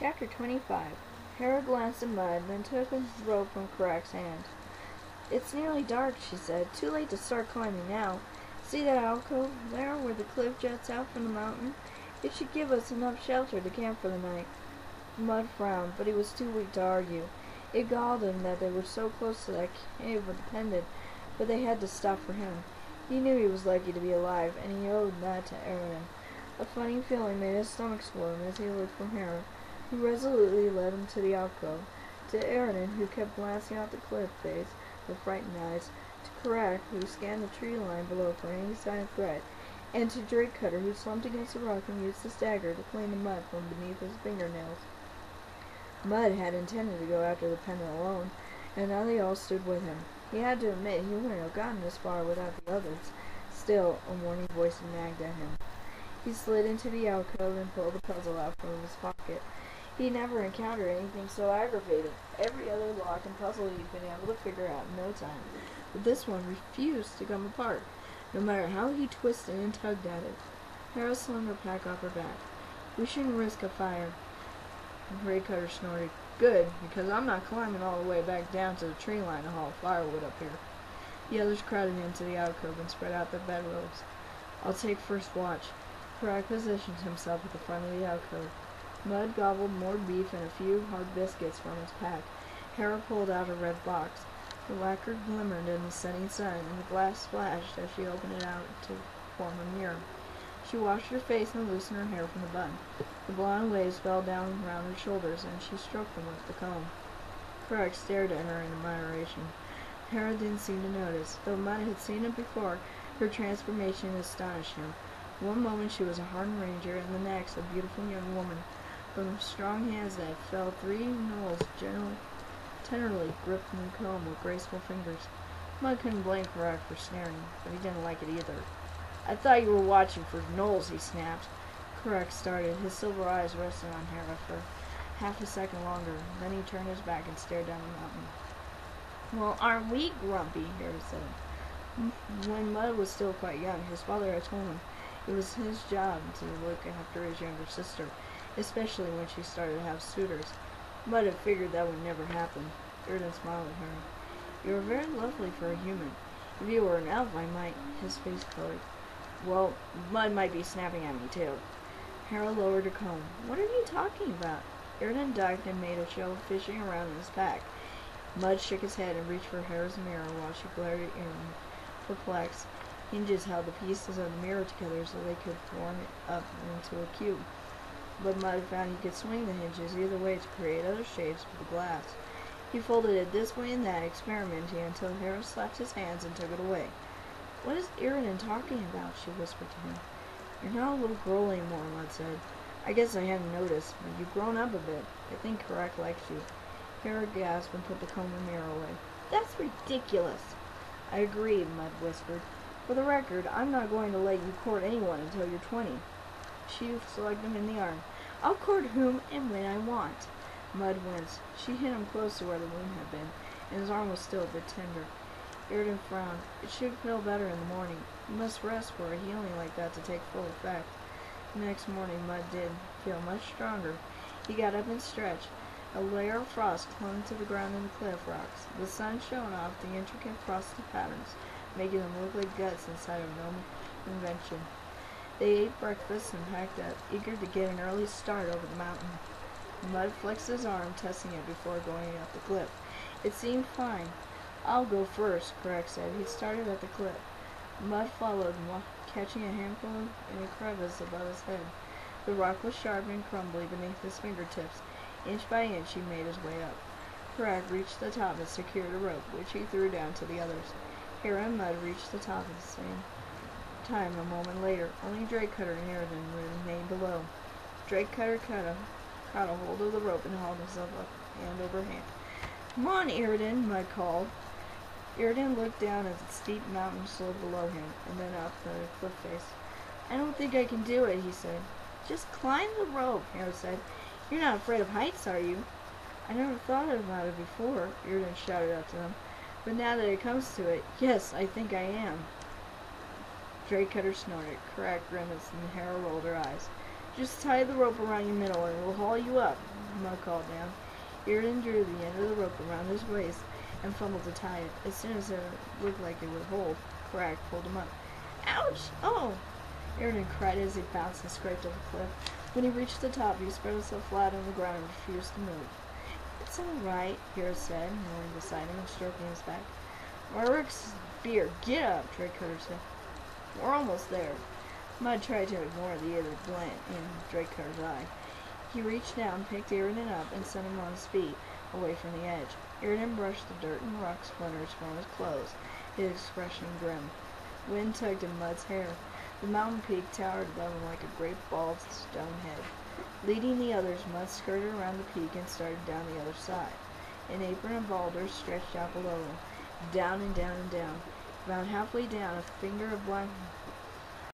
Chapter 25. Hera glanced at Mud, then took a rope from Karak's hand. "It's nearly dark," she said. "Too late to start climbing now. See that alcove there where the cliff juts out from the mountain? It should give us enough shelter to camp for the night." Mud frowned, but he was too weak to argue. It galled him that they were so close to that cave with the pendant, but they had to stop for him. He knew he was lucky to be alive, and he owed that to Erin. A funny feeling made his stomach swirl as he looked from Hera, who resolutely led him to the alcove, to Erin, who kept glancing out the cliff face with frightened eyes, to Karak, who scanned the tree line below for any sign of threat, and to Drake Cutter, who slumped against a rock and used his dagger to clean the mud from beneath his fingernails. Mud had intended to go after the pendant alone, and now they all stood with him. He had to admit he wouldn't have gotten this far without the others. Still, a warning voice nagged at him. He slid into the alcove and pulled the puzzle out from his pocket. He never encountered anything so aggravating. Every other lock and puzzle he'd been able to figure out in no time, but this one refused to come apart, no matter how he twisted and tugged at it. Hera slung her pack off her back. "We shouldn't risk a fire." Drake Cutter snorted. "Good, because I'm not climbing all the way back down to the tree line to haul firewood up here." The others crowded into the alcove and spread out their bedrobes. "I'll take first watch." Karak positioned himself at the front of the alcove. Mud gobbled more beef and a few hard biscuits from his pack. Hera pulled out a red box. The lacquer glimmered in the setting sun, and the glass flashed as she opened it out to form a mirror. She washed her face and loosened her hair from the bun. The blonde waves fell down around her shoulders, and she stroked them with the comb. Karak stared at her in admiration. Hera didn't seem to notice. Though Mud had seen it before, her transformation astonished him. One moment she was a hardened ranger, and the next a beautiful young woman. From the strong hands that fell, 3 gnolls tenderly gripped the comb with graceful fingers. Mud couldn't blame Karak for sneering, but he didn't like it either. "I thought you were watching for gnolls," he snapped. Karak started. His silver eyes rested on Hera for half a second longer. Then he turned his back and stared down the mountain. "Well, aren't we grumpy?" Hera said. When Mud was still quite young, his father had told him it was his job to look after his younger sister, especially when she started to have suitors. Mud had figured that would never happen. Erden smiled at her. "You are very lovely for a human. If you were an elf, I might—" His face colored. "Well, Mud might be snapping at me, too." Hera lowered her comb. "What are you talking about?" Erden ducked and made a show of fishing around in his pack. Mud shook his head and reached for Hera's mirror while she glared at him, perplexed. Hinges held the pieces of the mirror together so they could form it up into a cube. But Mud found he could swing the hinges either way to create other shapes with the glass. He folded it this way and that, experimenting until Hera slapped his hands and took it away. "What is Erden talking about?" she whispered to him. "You're not a little girl anymore," Mud said. "I guess I hadn't noticed, but you've grown up a bit. I think Karak likes you." Hera gasped and put the comb and mirror away. "That's ridiculous." "I agree," Mud whispered. "For the record, I'm not going to let you court anyone until you're 20. She slugged him in the arm. "I'll court whom and when I want." Mud winced. She hit him close to where the wound had been, and his arm was still a bit tender. Erden frowned. "It should feel better in the morning. You must rest for a healing like that to take full effect." The next morning Mud did feel much stronger. He got up and stretched. A layer of frost clung to the ground in the cliff rocks. The sun shone off the intricate frosted patterns, making them look like guts inside of no invention. They ate breakfast and packed up, eager to get an early start over the mountain. Mud flexed his arm, testing it before going up the cliff. It seemed fine. "I'll go first," Karak said. He started at the cliff. Mud followed, catching a handful in a crevice above his head. The rock was sharp and crumbly beneath his fingertips. Inch by inch he made his way up. Karak reached the top and secured a rope, which he threw down to the others. Hera and Mud reached the top at the same time a moment later. Only Drake Cutter and Erden remained below. Drake Cutter caught a hold of the rope and hauled himself up hand over hand. "Come on, Erden," Mud called. Erden looked down at the steep mountain slope below him, and then up the cliff face. "I don't think I can do it," he said. "Just climb the rope," Hera said. "You're not afraid of heights, are you?" "I never thought about it before," Erden shouted up to them. "But now that it comes to it, yes, I think I am." Drake Cutter snorted. Karak grimaced, and Hera rolled her eyes. "Just tie the rope around your middle, and we'll haul you up." Mud called down. Aaron drew the end of the rope around his waist and fumbled to tie it. As soon as it looked like it would hold, Crack pulled him up. Ouch! Oh! Aaron cried as he bounced and scraped off the cliff. When he reached the top, he spread himself flat on the ground and refused to move. It's all right, Hera said, kneeling beside him and stroking his back. Marik's beer, get up, Drakecutter said. We're almost there. Mud tried to ignore the other glint in Drakecutter's eye. He reached down, picked Aaron up, and sent him on his feet, away from the edge. Aaron brushed the dirt and rock splinters from his clothes, his expression grim. Wind tugged at Mud's hair. The mountain peak towered above him like a great bald stone head. Leading the others, Mud skirted around the peak and started down the other side. An apron of boulders stretched out below him, down and down and down. About halfway down, a finger of black